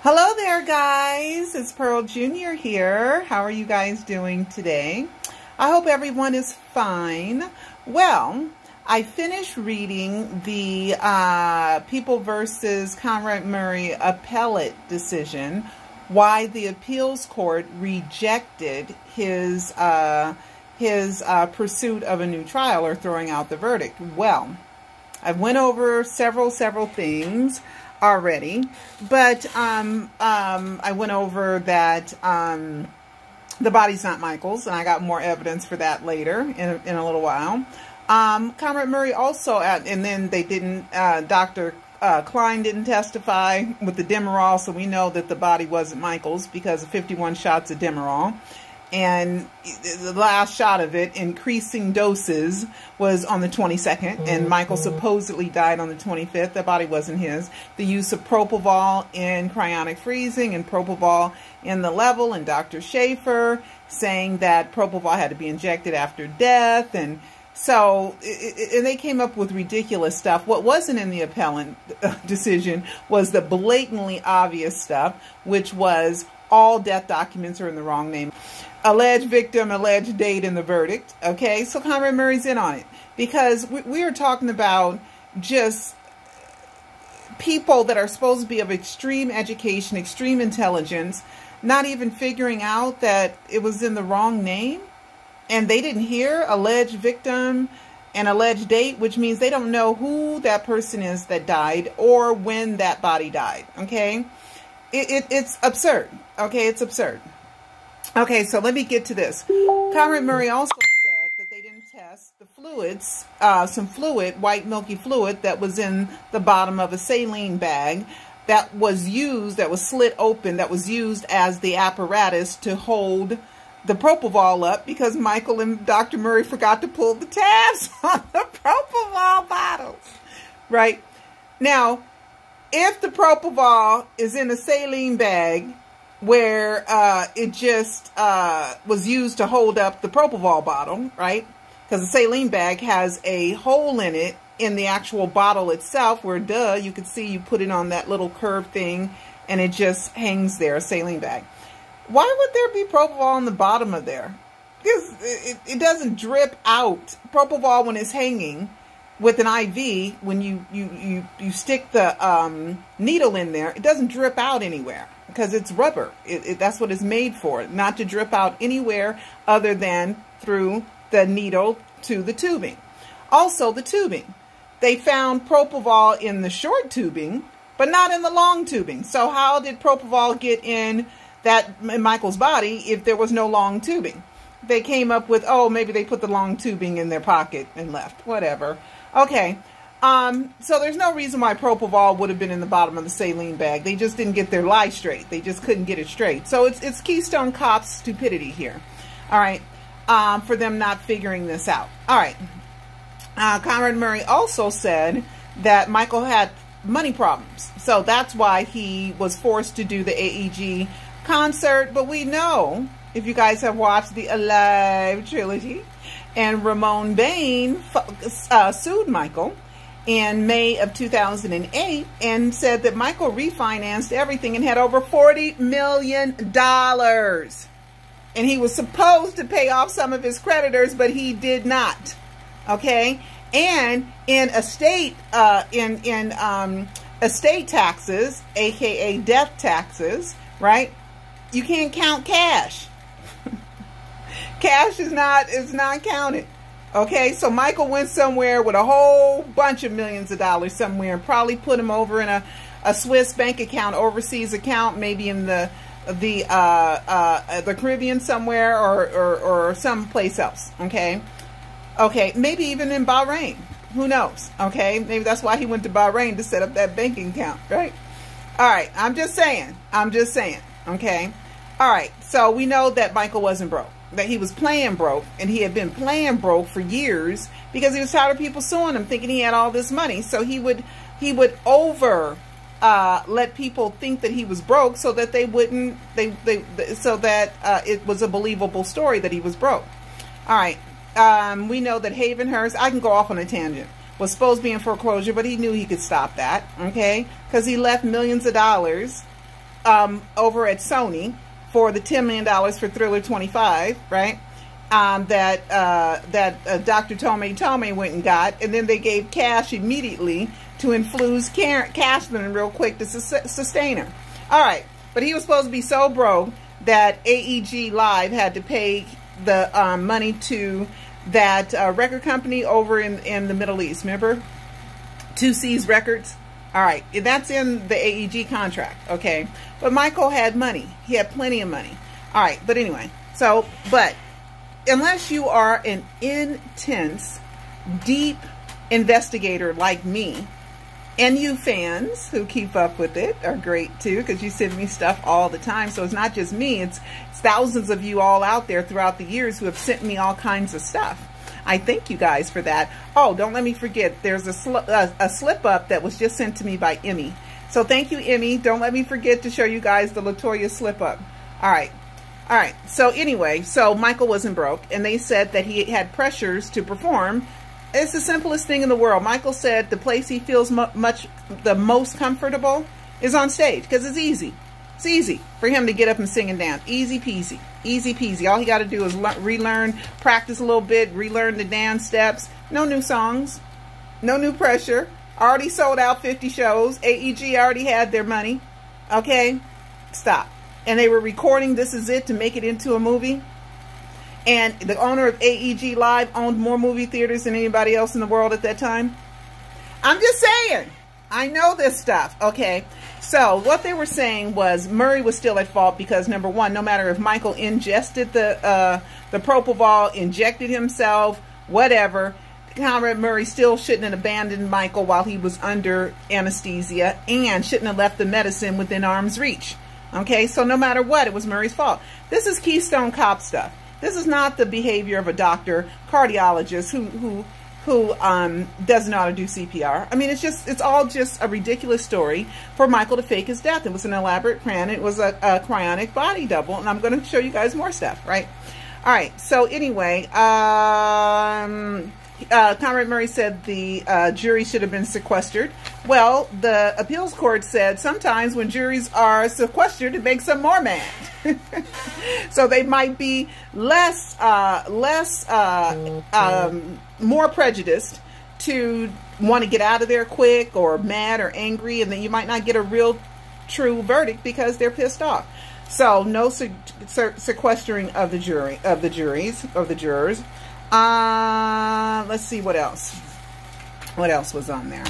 Hello there, guys. It's Pearl Jr. here. How are you guys doing today? I hope everyone is fine. Well, I finished reading the People versus Conrad Murray appellate decision, why the appeals court rejected his pursuit of a new trial or throwing out the verdict. Well, I went over several things already, but I went over that the body's not Michael's, and I got more evidence for that later in a little while. Conrad Murray also, and then they didn't, Dr. Klein didn't testify with the Demerol, so we know that the body wasn't Michael's because of 51 shots of Demerol. And the last shot of it, increasing doses, was on the 22nd, and Michael supposedly died on the 25th. The body wasn't his. The use of propofol in cryonic freezing and propofol in the level, and Dr. Schaefer saying that propofol had to be injected after death. And so and they came up with ridiculous stuff. What wasn't in the appellant decision was the blatantly obvious stuff, which was all death documents are in the wrong name. Alleged victim, alleged date in the verdict. Okay, so Conrad Murray's in on it because we are talking about just people that are supposed to be of extreme education, extreme intelligence, not even figuring out that it was in the wrong name. And they didn't hear alleged victim and alleged date, which means they don't know who that person is that died or when that body died. Okay, it's absurd. Okay, it's absurd. Okay, so let me get to this. Conrad Murray also said that they didn't test the fluids, some fluid, white milky fluid that was in the bottom of a saline bag that was used, that was slit open, that was used as the apparatus to hold the propofol up because Michael and Dr. Murray forgot to pull the tabs on the propofol bottles. Right? Now, if the propofol is in a saline bag where it just was used to hold up the propofol bottle, right? Because the saline bag has a hole in it in the actual bottle itself where, duh, you could see you put it on that little curved thing and it just hangs there, a saline bag. Why would there be propofol on the bottom of there? Because it doesn't drip out. Propofol, when it's hanging with an IV, when you stick the needle in there, it doesn't drip out anywhere because it's rubber. That's what it's made for, not to drip out anywhere other than through the needle to the tubing. Also, the tubing. They found propofol in the short tubing, but not in the long tubing. So how did propofol get in Michael's body if there was no long tubing? They came up with, oh, maybe they put the long tubing in their pocket and left. Whatever. Okay. So there's no reason why propofol would have been in the bottom of the saline bag. They just didn't get their lie straight. They just couldn't get it straight. So it's Keystone Cops stupidity here. All right. For them not figuring this out. All right. Conrad Murray also said that Michael had money problems. So that's why he was forced to do the AEG concert. But we know, if you guys have watched the Alive trilogy, and Ramon Bain sued Michael in May of 2008 and said that Michael refinanced everything and had over $40 million. And he was supposed to pay off some of his creditors, but he did not. Okay? And in estate estate taxes, aka death taxes, right? You can't count cash. Cash is not counted. Okay, so Michael went somewhere with a whole bunch of millions of dollars somewhere and probably put them over in a Swiss bank account, overseas account, maybe in the Caribbean somewhere or someplace else. Okay, maybe even in Bahrain. Who knows? Okay, maybe that's why he went to Bahrain to set up that banking account, right? All right, I'm just saying. Okay, all right. So we know that Michael wasn't broke. That he was playing broke, and he had been playing broke for years because he was tired of people suing him, thinking he had all this money. So he would let people think that he was broke, so that they wouldn't it was a believable story that he was broke. All right, we know that Havenhurst, I can go off on a tangent, was supposed to be in foreclosure, but he knew he could stop that. Okay, because he left millions of dollars over at Sony for the $10 million for Thriller 25, right? That Dr. Tomei went and got, and then they gave cash immediately to infuse Cashman real quick to sustain her. All right, but he was supposed to be so broke that AEG Live had to pay the money to that record company over in the Middle East. Remember? 2C's Records. All right, that's in the AEG contract, okay? But Michael had money. He had plenty of money. All right, but anyway, so, but unless you are an intense, deep investigator like me, and you fans who keep up with it are great too, because you send me stuff all the time. So it's not just me, it's thousands of you all out there throughout the years who have sent me all kinds of stuff. I thank you guys for that. Oh, don't let me forget, there's a slip up that was just sent to me by Emmy. So thank you, Emmy. Don't let me forget to show you guys the LATOYA slip up. All right. All right. So anyway, so Michael wasn't broke, and they said that he had pressures to perform. It's the simplest thing in the world. Michael said the place he feels the most comfortable is on stage, because it's easy. It's easy for him to get up and sing and dance. Easy peasy. Easy peasy. All he got to do is relearn, practice a little bit, relearn the dance steps. No new songs. No new pressure. Already sold out 50 shows. AEG already had their money. Okay? Stop. And they were recording This Is It to make it into a movie. And the owner of AEG Live owned more movie theaters than anybody else in the world at that time. I'm just saying. I know this stuff. Okay. So what they were saying was Murray was still at fault because, number one, no matter if Michael ingested the propofol, injected himself, whatever, Conrad Murray still shouldn't have abandoned Michael while he was under anesthesia and shouldn't have left the medicine within arm's reach. Okay. So no matter what, it was Murray's fault. This is Keystone Cop stuff. This is not the behavior of a doctor, cardiologist who doesn't know how to do CPR. I mean, it's all just a ridiculous story for Michael to fake his death. It was an elaborate plan. It was a cryonic body double, and I'm going to show you guys more stuff, right? All right. So anyway, Conrad Murray said the jury should have been sequestered. Well, the appeals court said sometimes when juries are sequestered, it makes them more mad. So they might be more prejudiced to want to get out of there quick or mad or angry, and then you might not get a real true verdict because they're pissed off. So no sequestering of the jurors. Let's see what else. What else was on there?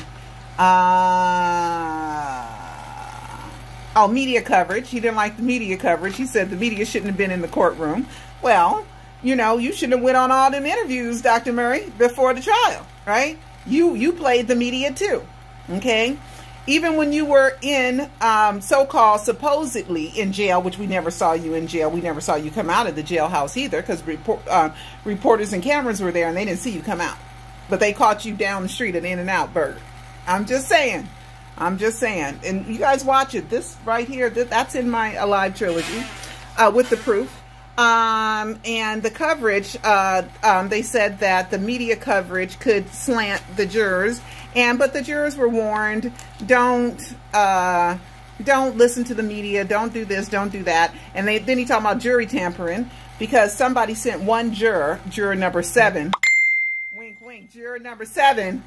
Oh, media coverage. He didn't like the media coverage. He said the media shouldn't have been in the courtroom. Well, you know, you shouldn't have went on all them interviews, Dr. Murray, before the trial, right? You played the media too, okay? Even when you were in so-called supposedly in jail, which we never saw you in jail. We never saw you come out of the jailhouse either because reporters and cameras were there and they didn't see you come out. But they caught you down the street at In-N-Out Burger. I'm just saying. I'm just saying. And you guys watch it. This right here, that's in my Alive trilogy with the proof. And the coverage, they said that the media coverage could slant the jurors. But the jurors were warned, don't listen to the media, don't do this, don't do that. And then he talked about jury tampering because somebody sent one juror number 7, wink, wink, juror number 7,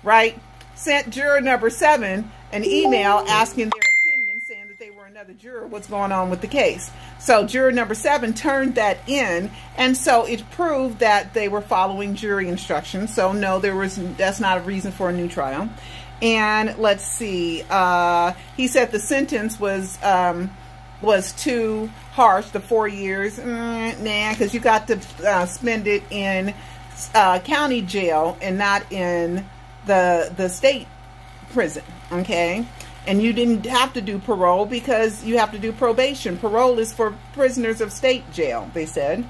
right? Sent juror number 7 an email asking their opinion, saying that they were another juror, what's going on with the case. So juror number 7 turned that in, and so it proved that they were following jury instructions. So no, that's not a reason for a new trial. And let's see, he said the sentence was too harsh, the 4 years. Nah, because you got to spend it in county jail and not in the state prison, okay? And you didn't have to do parole because you have to do probation. Parole is for prisoners of state jail, they said.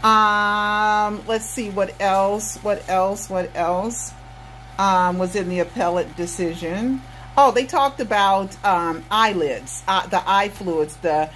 Let's see what else was in the appellate decision. Oh, they talked about eyelids, the eye fluids, the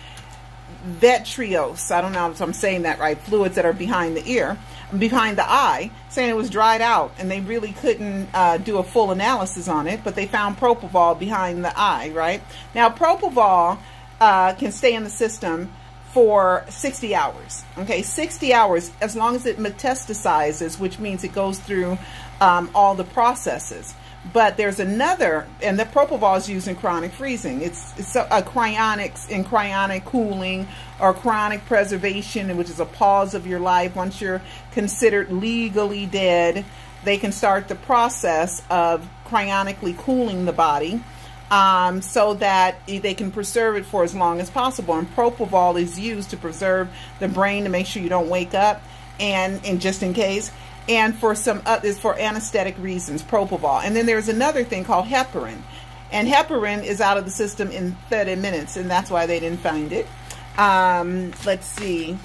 vitreous. I don't know if I'm saying that right. Fluids that are behind the ear, behind the eye, saying it was dried out, and they really couldn't do a full analysis on it, but they found propofol behind the eye, right? Now, propofol can stay in the system for 60 hours. Okay, 60 hours, as long as it metastasizes, which means it goes through all the processes. But there's another, and the propofol is used in chronic freezing. It's a cryonics in cryonic cooling or chronic preservation, which is a pause of your life. Once you're considered legally dead, they can start the process of cryonically cooling the body so that they can preserve it for as long as possible. And propofol is used to preserve the brain to make sure you don't wake up, and just in case. And for some is for anesthetic reasons, propofol. And then there's another thing called heparin. And heparin is out of the system in 30 minutes, and that's why they didn't find it. Let's see.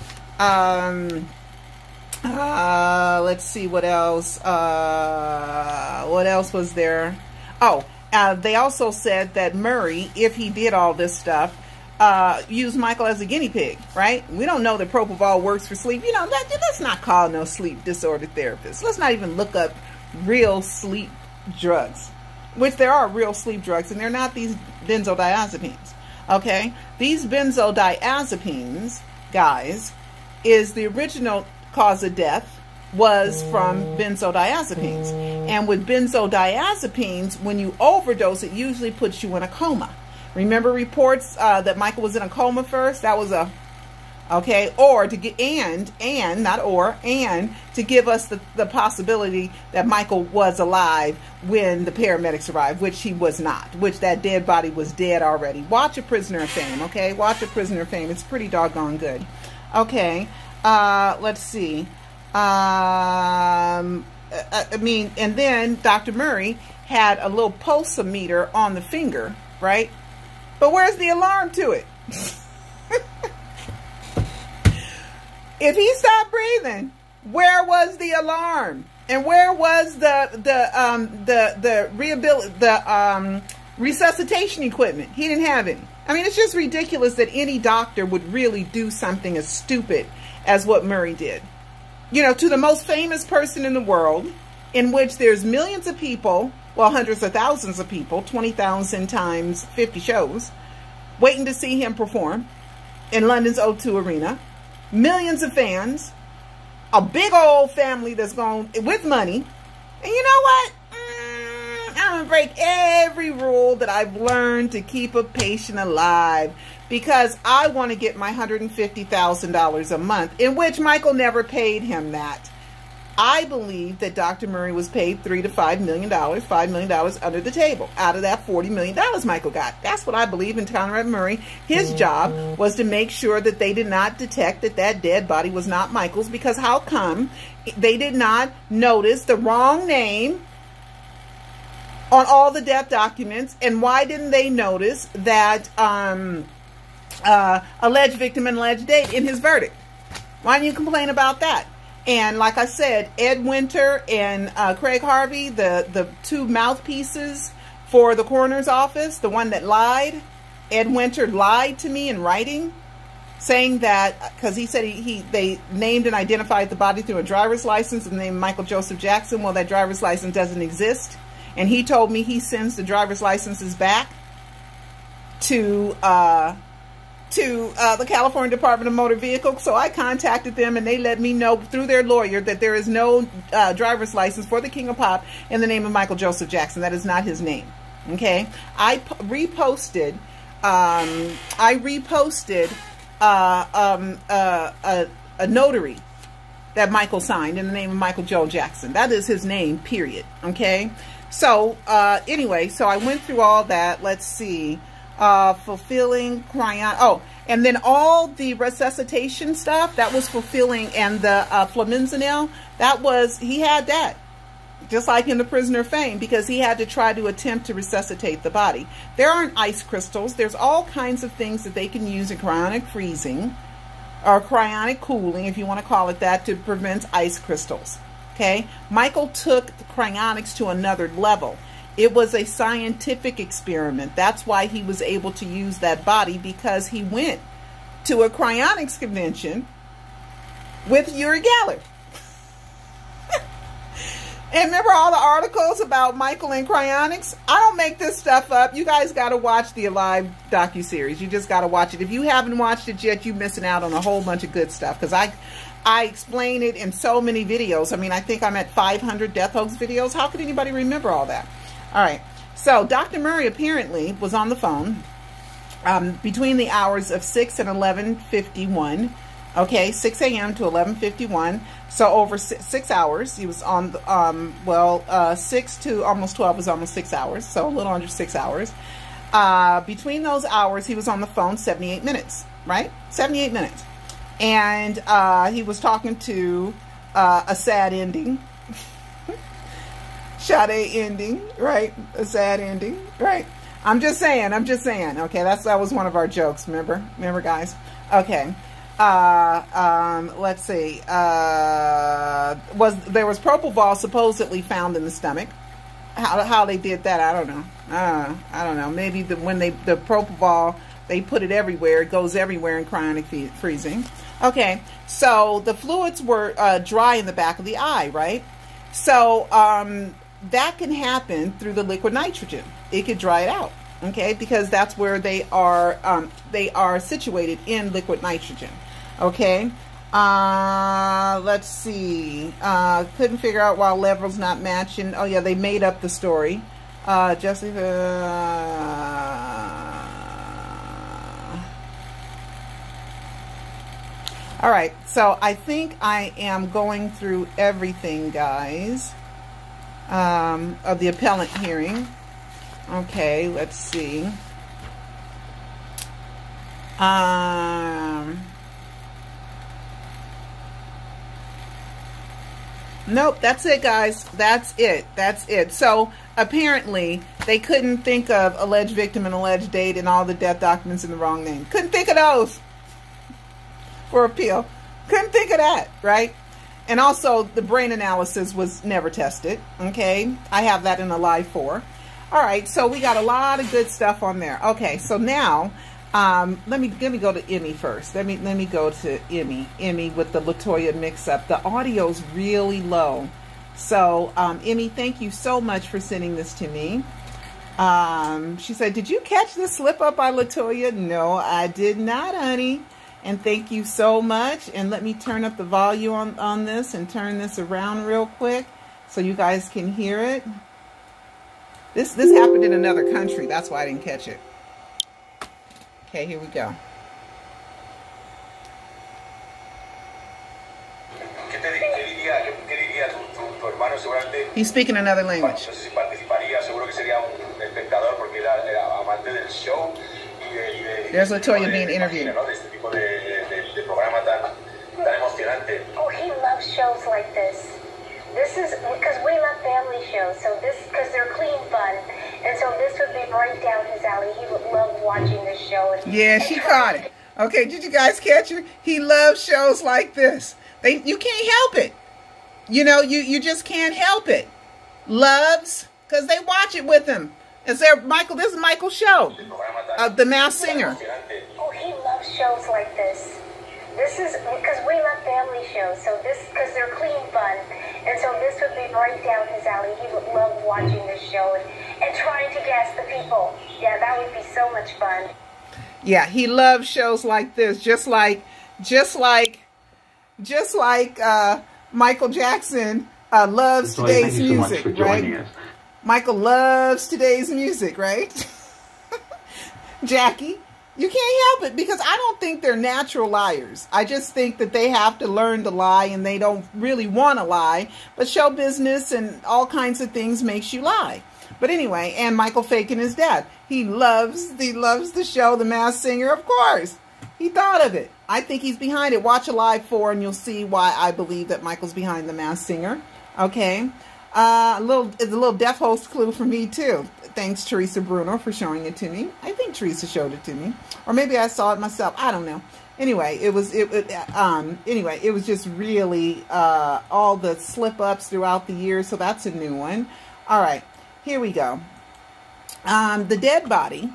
Let's see what else. What else was there? Oh, they also said that Murray, if he did all this stuff, use Michael as a guinea pig, right? We don't know that propofol works for sleep. You know, let's not call no sleep disorder therapist. Let's not even look up real sleep drugs, which there are real sleep drugs, and they're not these benzodiazepines, okay? These benzodiazepines, guys, is the original cause of death was from benzodiazepines. And with benzodiazepines, when you overdose, it usually puts you in a coma. Remember reports that Michael was in a coma first? That was a, okay, or to get, and to give us the possibility that Michael was alive when the paramedics arrived, which he was not, which that dead body was dead already. Watch A Prisoner of Fame, okay? Watch A Prisoner of Fame. It's pretty doggone good. Okay, let's see. I mean, and then Dr. Murray had a little pulsometer on the finger, right? But where's the alarm to it? If he stopped breathing, where was the alarm? And where was the resuscitation equipment? He didn't have any. I mean, it's just ridiculous that any doctor would really do something as stupid as what Murray did. You know, to the most famous person in the world, in which there's millions of people, well, hundreds of thousands of people, 20,000 times 50 shows, waiting to see him perform in London's O2 Arena. Millions of fans, a big old family that's gone with money. And you know what? I'm going to break every rule that I've learned to keep a patient alive, because I want to get my $150,000 a month, in which Michael never paid him that. I believe that Dr. Murray was paid $3 to $5 million, $5 million under the table out of that $40 million Michael got. That's what I believe in Conrad Murray. His job was to make sure that they did not detect that that dead body was not Michael's, because how come they did not notice the wrong name on all the death documents? And why didn't they notice that alleged victim and alleged date in his verdict? Why didn't you complain about that? And like I said, Ed Winter and Craig Harvey, the two mouthpieces for the coroner's office, the one that lied, Ed Winter lied to me in writing, saying that, because he said they named and identified the body through a driver's license and named Michael Joseph Jackson. Well, that driver's license doesn't exist. And he told me he sends the driver's licenses back to the California Department of Motor Vehicles. So I contacted them, and they let me know through their lawyer that there is no driver's license for the King of Pop in the name of Michael Joseph Jackson. That is not his name. Okay, I reposted a notary that Michael signed in the name of Michael Joe Jackson. That is his name, period. Okay, so anyway, so I went through all that. Let's see. Fulfilling cryon. Oh, and then all the resuscitation stuff that was fulfilling, and the flaminzenil, that was, he had that, just like in The Prisoner of Fame, because he had to try to attempt to resuscitate the body. There aren't ice crystals. There's all kinds of things that they can use in cryonic freezing or cryonic cooling, if you want to call it that, to prevent ice crystals. Okay, Michael took the cryonics to another level. It was a scientific experiment. That's why he was able to use that body, because he went to a cryonics convention with Uri Geller. And remember all the articles about Michael and cryonics? I don't make this stuff up. You guys got to watch the Alive docu-series. You just got to watch it. If you haven't watched it yet, you're missing out on a whole bunch of good stuff. Because I explain it in so many videos. I mean, I think I'm at 500 death hoax videos. How could anybody remember all that? All right. So Dr. Murray apparently was on the phone between the hours of 6 and 11:51. Okay, 6 a.m. to 11:51. So over 6 hours, he was on, 6 to almost 12 was almost 6 hours. So a little under 6 hours. Between those hours, he was on the phone 78 minutes, right? 78 minutes. And he was talking to a sad ending. Sade ending, right? A sad ending, right? I'm just saying. Okay, that was one of our jokes, remember guys? Okay. Let's see. There was propofol supposedly found in the stomach. How they did that, I don't know. I don't know. Maybe when the propofol, they put it everywhere. It goes everywhere in cryonic freezing. Okay, so the fluids were dry in the back of the eye, right? So that can happen through the liquid nitrogen. It could dry it out, okay, because that's where they are situated in liquid nitrogen. Okay, let's see. Couldn't figure out why levels not matching. Oh yeah, they made up the story. Jessica. All right, so I think I am going through everything, guys, of the appellant hearing. Okay, let's see. Nope, that's it, guys. That's it. So apparently they couldn't think of alleged victim and alleged date and all the death documents in the wrong name. Couldn't think of those for appeal. Couldn't think of that, right? And also the brain analysis was never tested. Okay, I have that in a live 4. All right, so we got a lot of good stuff on there. Okay, so now let me go to Emmy first. Let me go to Emmy with the LATOYA mix-up. The audio's really low. So Emmy, thank you so much for sending this to me. She said, did you catch the slip up by LATOYA? No, I did not, honey. And thank you so much. And let me turn up the volume on this and turn this around real quick so you guys can hear it. This happened in another country. That's why I didn't catch it. Okay, here we go. He's speaking another language. There's LATOYA being interviewed. Oh, he loves shows like this. This is because we love family shows, so this, because they're clean fun, and so this would be right down his alley. He would love watching this show. Yeah, she caught it. Okay, did you guys catch her? He loves shows like this. You can't help it. You know, you just can't help it. Loves, because they watch it with him. Is there Michael? This is Michael's show, The Masked Singer. Oh, he loves shows like this. This is because we love family shows, so this, because they're clean fun, and so this would be right down his alley. He would love watching this show and trying to guess the people. Yeah, that would be so much fun. Yeah, he loves shows like this, just like Michael Jackson loves today's music, right? Michael loves today's music, right? Jackie. You can't help it because I don't think they're natural liars. I just think that they have to learn to lie and they don't really want to lie. But show business and all kinds of things makes you lie. But anyway, and Michael faking his death. He loves the show, The Masked Singer, of course. He thought of it. I think he's behind it. Watch a live 4 and you'll see why I believe that Michael's behind The Masked Singer. Okay. It's a little death host clue for me too. Thanks, Teresa Bruno, for showing it to me. I think Teresa showed it to me, or maybe I saw it myself. I don't know. Anyway, it was just really all the slip ups throughout the years. So that's a new one. All right, here we go. The dead body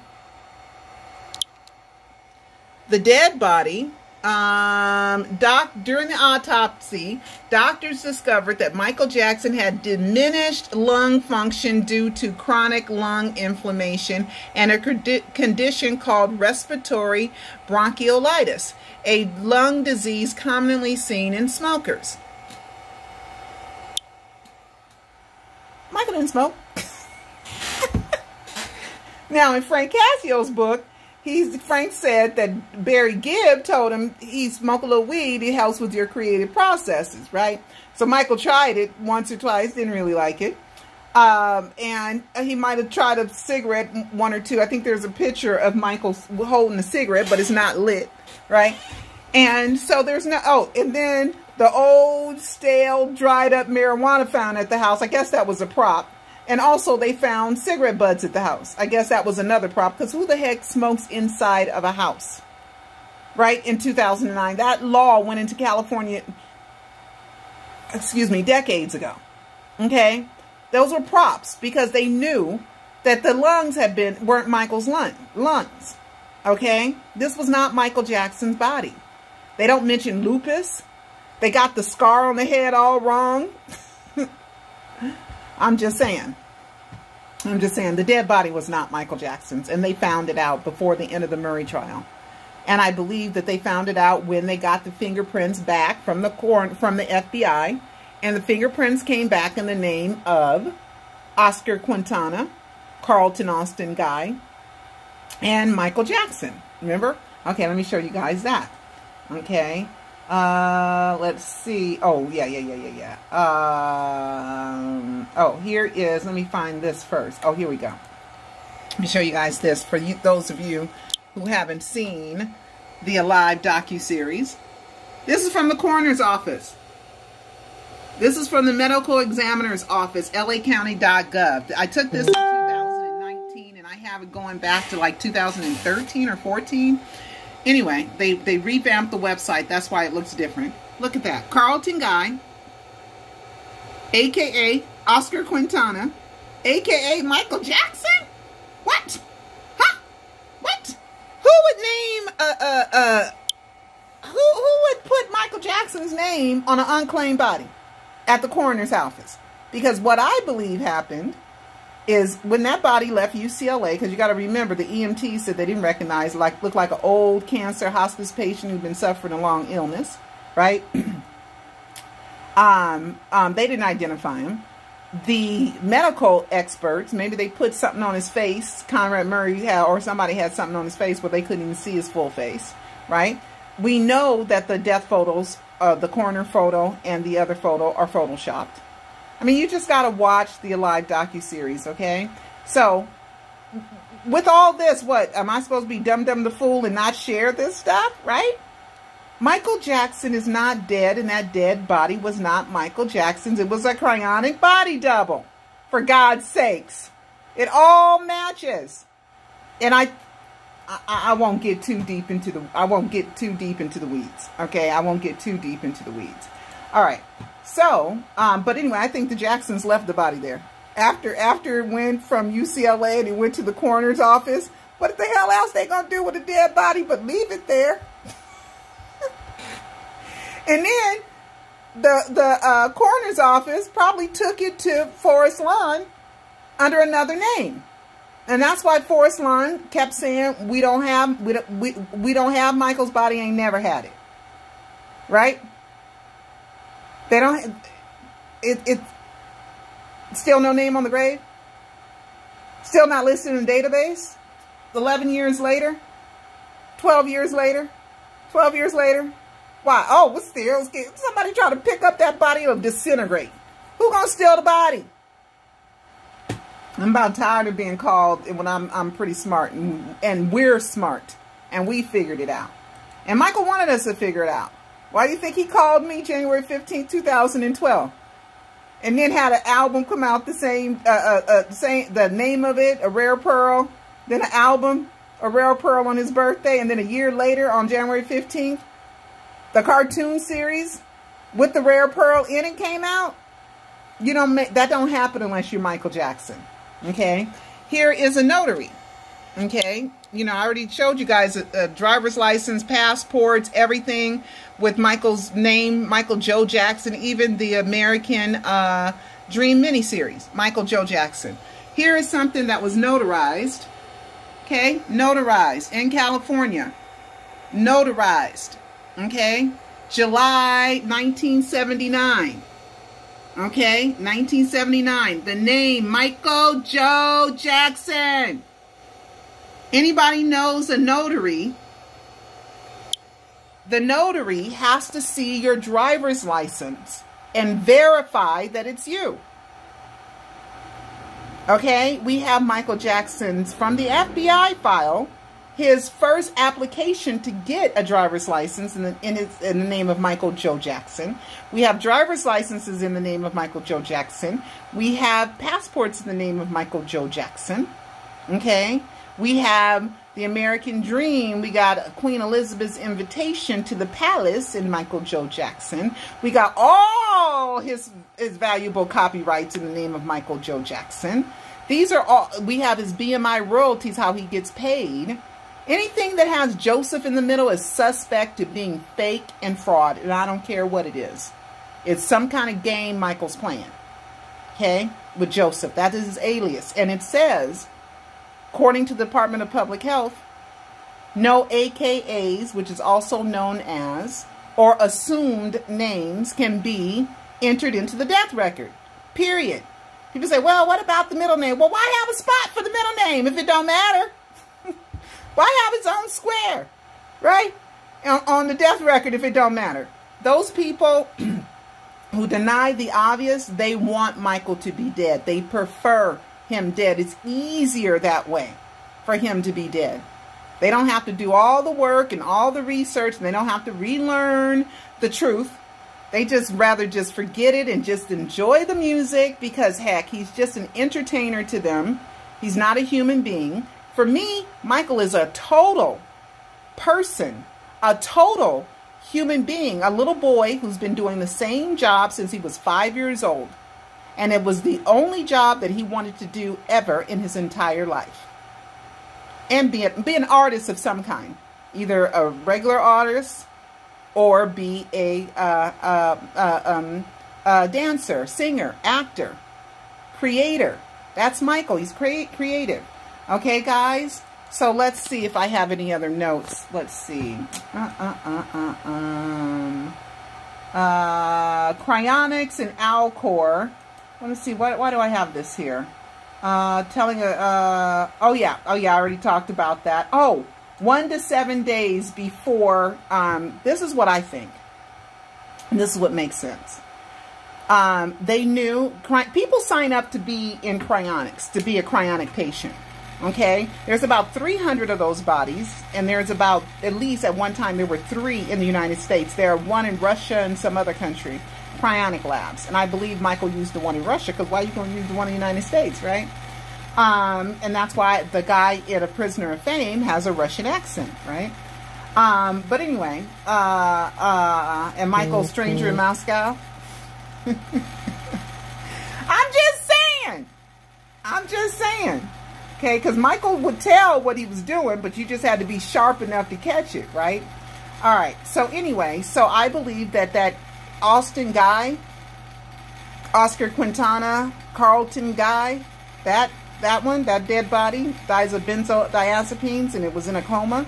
During the autopsy, doctors discovered that Michael Jackson had diminished lung function due to chronic lung inflammation and a condition called respiratory bronchiolitis, a lung disease commonly seen in smokers. Michael didn't smoke. Now, in Frank Casio's book, Frank said that Barry Gibb told him he smoked a little weed, it helps with your creative processes, right? So Michael tried it once or twice, didn't really like it. And he might have tried a cigarette, one or two. I think there's a picture of Michael holding a cigarette, but it's not lit, right? And so there's no, oh, and then the old, stale, dried up marijuana found at the house. I guess that was a prop. And also they found cigarette butts at the house. I guess that was another prop, because who the heck smokes inside of a house? Right? In 2009. That law went into California, decades ago. Okay? Those were props because they knew that the lungs weren't Michael's lungs. Okay? This was not Michael Jackson's body. They don't mention lupus. They got the scar on the head all wrong. I'm just saying. The dead body was not Michael Jackson's, and they found it out before the end of the Murray trial. And I believe that they found it out when they got the fingerprints back from the FBI, and the fingerprints came back in the name of Oscar Quintana, Carlton Austin Guy, and Michael Jackson. Remember? Okay, let me show you guys that. Okay. Let's see. Oh, yeah. Oh, here is, let me find this first. Oh, here we go. Let me show you guys this for you, those of you who haven't seen the Alive docu-series. This is from the coroner's office. This is from the medical examiner's office, lacounty.gov. I took this in 2019, and I have it going back to like 2013 or 14. Anyway, they revamped the website. That's why it looks different. Look at that. Carlton Guy, a.k.a. Oscar Quintana, a.k.a. Michael Jackson? What? Huh? What? Who would name, who would put Michael Jackson's name on an unclaimed body at the coroner's office? Because what I believe happened is when that body left UCLA, because you got to remember the EMT said they didn't recognize, looked like an old cancer hospice patient who'd been suffering a long illness, right? They didn't identify him. The medical experts, maybe they put something on his face. Conrad Murray had, or somebody had something on his face where they couldn't even see his full face, right? We know that the death photos, the coroner photo and the other photo are photoshopped. I mean, you just got to watch the Alive docu-series, okay? So, with all this, what? Am I supposed to be dumb the fool and not share this stuff, right? Michael Jackson is not dead, and that dead body was not Michael Jackson's. It was a cryonic body double, for God's sakes. It all matches. And I won't get too deep into the weeds, okay? I won't get too deep into the weeds. All right. So, but anyway, I think the Jacksons left the body there. After it went from UCLA and it went to the coroner's office, what the hell else they gonna do with a dead body but leave it there? And then the coroner's office probably took it to Forest Lawn under another name. And that's why Forest Lawn kept saying, we don't have Michael's body, ain't never had it. Right? They don't, it's still no name on the grave? Still not listed in the database? 11 years later? 12 years later? 12 years later? Why? Oh, what's still? Somebody try to pick up that body, it'll disintegrate. Who gonna steal the body? I'm about tired of being called when I'm pretty smart, and we're smart, and we figured it out. And Michael wanted us to figure it out. Why do you think he called me January 15, 2012? And then had an album come out the same, the name of it, A Rare Pearl, then an album, A Rare Pearl on his birthday, and then a year later on January 15th, the cartoon series with the Rare Pearl in it came out? You don't that don't happen unless you're Michael Jackson. Okay? Here is a notary. Okay? You know, I already showed you guys a driver's license, passports, everything with Michael's name, Michael Joe Jackson, even the American Dream miniseries, Michael Joe Jackson. Here is something that was notarized, okay? Notarized in California. Notarized, okay? July 1979. Okay, 1979. The name, Michael Joe Jackson. Anybody knows a notary? The notary has to see your driver's license and verify that it's you. Okay, we have Michael Jackson's, from the FBI file, his first application to get a driver's license in the name of Michael Joe Jackson. We have driver's licenses in the name of Michael Joe Jackson. We have passports in the name of Michael Joe Jackson. Okay, we have the American Dream. We got Queen Elizabeth's invitation to the palace in Michael Joe Jackson. We got all his valuable copyrights in the name of Michael Joe Jackson. These are all, we have his BMI royalties, how he gets paid. Anything that has Joseph in the middle is suspect to being fake and fraud, and I don't care what it is. It's some kind of game Michael's playing, okay, with Joseph. That is his alias. And it says, according to the Department of Public Health, no AKAs, which is also known as, or assumed names can be entered into the death record, period. People say, well, what about the middle name? Well, why have a spot for the middle name if it don't matter? Why have its own square, right, on the death record if it don't matter? Those people who deny the obvious, they want Michael to be dead. They prefer him dead. It's easier that way for him to be dead. They don't have to do all the work and all the research, and they don't have to relearn the truth. They just rather just forget it and just enjoy the music because, heck, he's just an entertainer to them. He's not a human being. For me, Michael is a total person, a total human being, a little boy who's been doing the same job since he was 5 years old. And it was the only job that he wanted to do ever in his entire life. And be an artist of some kind, either a regular artist or be a dancer, singer, actor, creator. That's Michael. He's creative. Okay, guys? So let's see if I have any other notes. Let's see. Cryonics and Alcor. Let me see. Why do I have this here? Oh yeah, I already talked about that. Oh, 1 to 7 days before. This is what I think. And this is what makes sense. They knew people sign up to be in cryonics, to be a cryonic patient. Okay, there's about 300 of those bodies, and there's about, at least at one time, there were 3 in the United States. There are 1 in Russia and some other country, cryonic labs. And I believe Michael used the one in Russia, because why are you going to use the one in the United States, right? And that's why the guy in A Prisoner of Fame has a Russian accent, right? But anyway, and Michael, Stranger in Moscow. I'm just saying. Okay, because Michael would tell what he was doing, but you just had to be sharp enough to catch it, right? All right, so anyway, so I believe that Austin guy, Oscar Quintana, Carlton guy, that dead body, dies of benzodiazepines, and it was in a coma.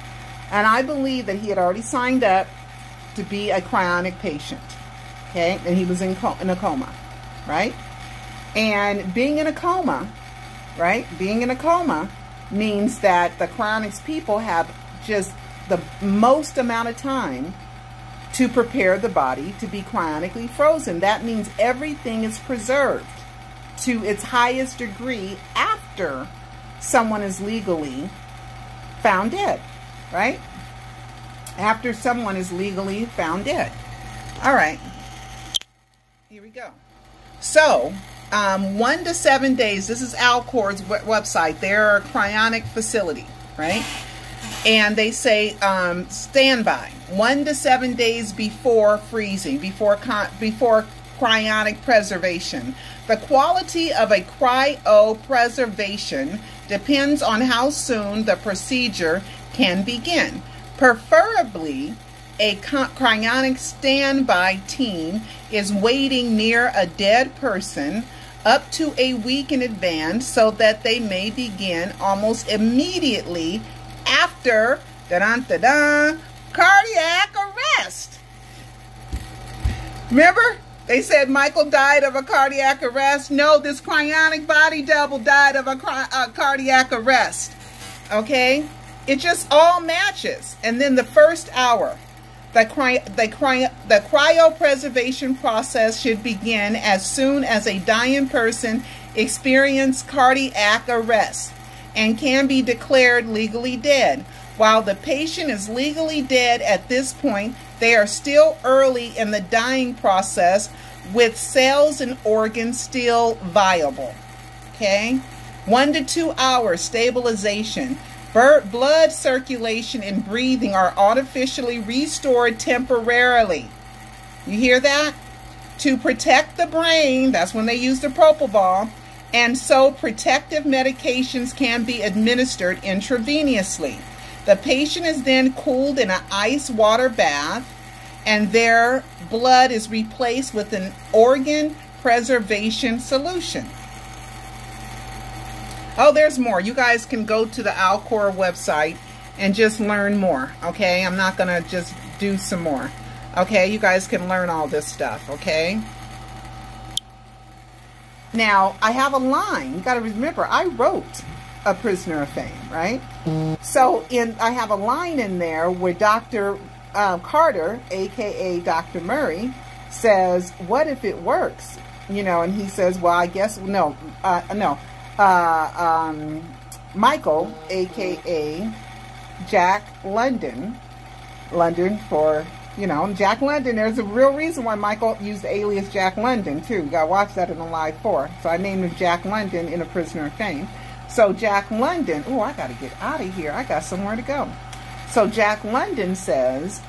And I believe that he had already signed up to be a cryonic patient, okay? And he was in a coma, right? And being in a coma, right? Being in a coma means that the cryonics people have just the most amount of time to prepare the body to be cryonically frozen. That means everything is preserved to its highest degree after someone is legally found dead, right? After someone is legally found dead. All right. Here we go. So, 1 to 7 days. This is Alcor's website. They're a cryonic facility, right? And they say standby 1 to 7 days before freezing, before cryonic preservation. The quality of a cryopreservation depends on how soon the procedure can begin. Preferably, a cryonic standby team is waiting near a dead person up to a week in advance so that they may begin almost immediately after cardiac arrest. Remember? They said Michael died of a cardiac arrest. No, this cryonic body double died of a cardiac arrest. Okay? It just all matches. And then the first hour, the cryopreservation process should begin as soon as a dying person experiences cardiac arrest and can be declared legally dead. While the patient is legally dead at this point, they are still early in the dying process with cells and organs still viable. Okay? 1 to 2 hours stabilization. Blood circulation and breathing are artificially restored temporarily. You hear that? To protect the brain, that's when they use the propofol, and so protective medications can be administered intravenously. The patient is then cooled in an ice water bath, and their blood is replaced with an organ preservation solution. Oh, there's more. You guys can go to the Alcor website and just learn more, okay? I'm not going to just do some more, okay? You guys can learn all this stuff, okay? Now, I have a line. You got to remember, I wrote A Prisoner of Fame, right? So I have a line in there where Dr. Carter, a.k.a. Dr. Murray, says, what if it works? You know, and he says, well, I guess, Michael, a.k.a. Jack London for, you know, Jack London. There's a real reason why Michael used the alias Jack London, too. You got to watch that in the Live 4. So I named him Jack London in A Prisoner of Fame. So Jack London, oh, I got to get out of here. I got somewhere to go. So Jack London says,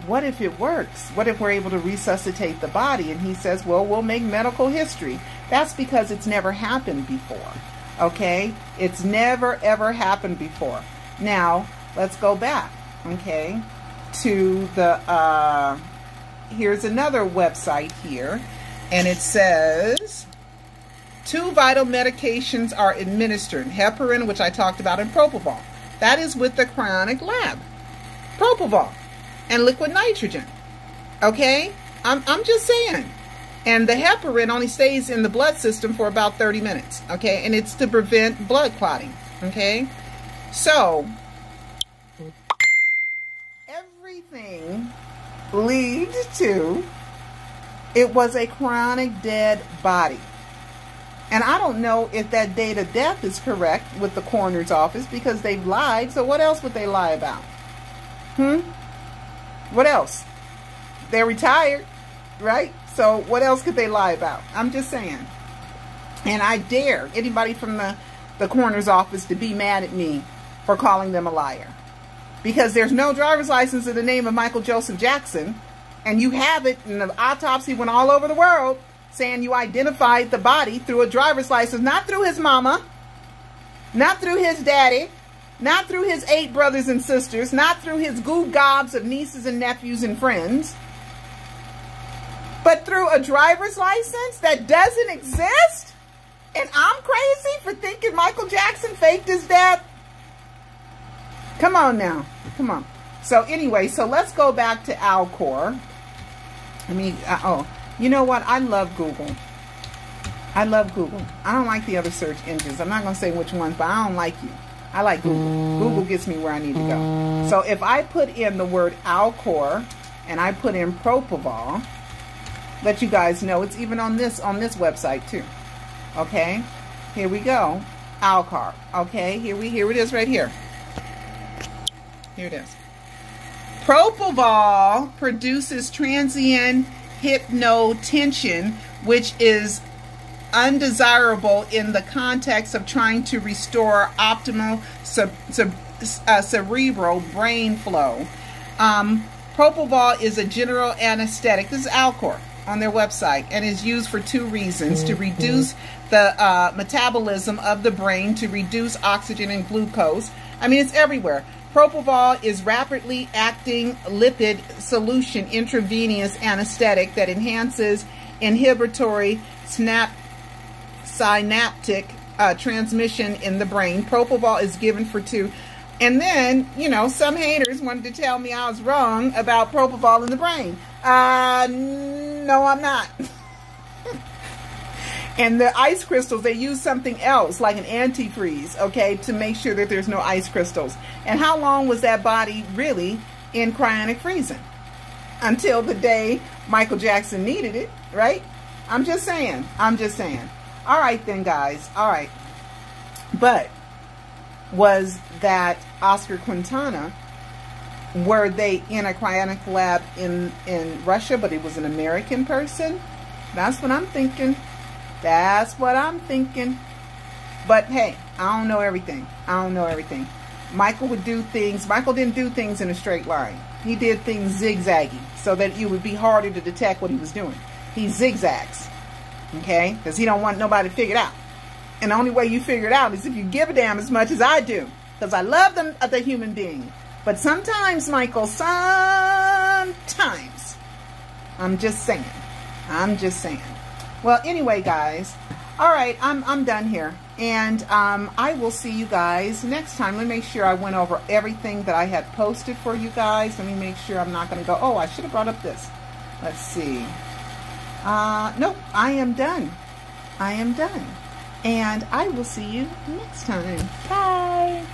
what if it works? What if we're able to resuscitate the body? And he says, well, we'll make medical history. That's because it's never happened before. Okay? It's never, ever happened before. Now, let's go back, okay, to the, here's another website here, and it says, 2 vital medications are administered, heparin, which I talked about, and propofol. That is with the cryonic lab. Propofol and liquid nitrogen. Okay? I'm just saying. And the heparin only stays in the blood system for about 30 minutes. Okay? And it's to prevent blood clotting. Okay? So, everything leads to it was a chronic dead body. And I don't know if that date of death is correct with the coroner's office because they've lied. So what else would they lie about? What else? They're retired, right? So what else could they lie about? I'm just saying. And I dare anybody from the coroner's office to be mad at me for calling them a liar. Because there's no driver's license in the name of Michael Joseph Jackson. And you have it, and the autopsy went all over the world saying you identified the body through a driver's license, not through his mama, not through his daddy, not through his 8 brothers and sisters, not through his goo gobs of nieces and nephews and friends, but through a driver's license that doesn't exist? And I'm crazy for thinking Michael Jackson faked his death? Come on now. Come on. So anyway, so let's go back to Alcor. You know what? I love Google. I love Google. I don't like the other search engines. I'm not going to say which ones, but I don't like you. I like Google. Google gets me where I need to go. So if I put in the word Alcor and I put in propofol, let you guys know it's even on this website too. Okay? Here we go. Alcor. Okay? Here it is right here. Here it is. Propofol produces transient hypnotension, which is undesirable in the context of trying to restore optimal cerebral brain flow. Propofol is a general anesthetic. This is Alcor. on their website, and is used for two reasons: to reduce the metabolism of the brain, to reduce oxygen and glucose. I mean, it's everywhere. Propofol is rapidly acting lipid solution intravenous anesthetic that enhances inhibitory synaptic transmission in the brain. Propofol is given for two. And then, you know, some haters wanted to tell me I was wrong about propofol in the brain. No, I'm not. And the ice crystals, they use something else, like an antifreeze, okay, to make sure that there's no ice crystals. And how long was that body really in cryonic freezing? Until the day Michael Jackson needed it, right? I'm just saying. I'm just saying. All right then, guys. All right. But was that Oscar Quintana, were they in a cryonic lab in Russia, but it was an American person? That's what I'm thinking. That's what I'm thinking. But hey, I don't know everything. I don't know everything. Michael would do things. Michael didn't do things in a straight line. He did things zigzaggy so that it would be harder to detect what he was doing. He zigzags. Okay? Because he don't want nobody to figure it out. And the only way you figure it out is if you give a damn as much as I do. Because I love them as a human being. But sometimes, Michael, sometimes. I'm just saying. I'm just saying. Well, anyway, guys. All right, I'm done here. And I will see you guys next time. Let me make sure I went over everything that I had posted for you guys. Let me make sure I'm not going to go, oh, I should have brought up this. Let's see. Nope, I am done. I am done. And I will see you next time. Bye.